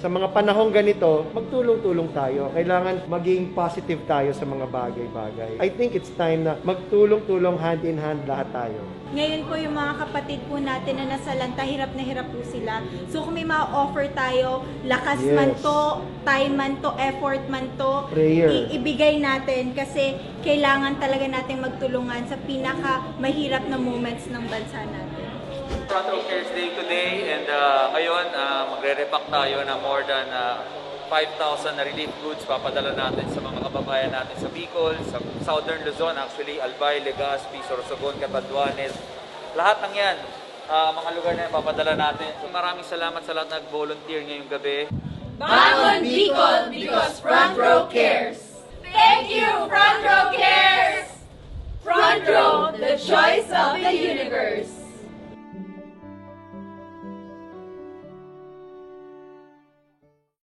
Sa mga panahong ganito, magtulong-tulong tayo. Kailangan maging positive tayo sa mga bagay-bagay. I think it's time na magtulong-tulong hand in hand lahat tayo. Ngayon po yung mga kapatid po natin na nasa lanta, hirap na hirap po sila. So kung may ma-offer tayo, lakas man to, time man to, effort man to, Prayer. ibigay natin kasi kailangan talaga natin magtulungan sa pinaka mahirap na moments ng bansa natin. Front Row Cares Day today, and ngayon magre-repack tayo na more than 5,000 na relief goods papadala natin sa mga kababayan natin sa Bicol, sa Southern Luzon, actually Albay, Legazpi, Sorsogon, Catanduanes, lahat ng yan, mga lugar na yan papadala natin. So, maraming salamat sa lahat nag-volunteer ngayong gabi. Bangon Bicol because Front Row cares. Thank you, Front Row cares. Front Row, the choice of the universe.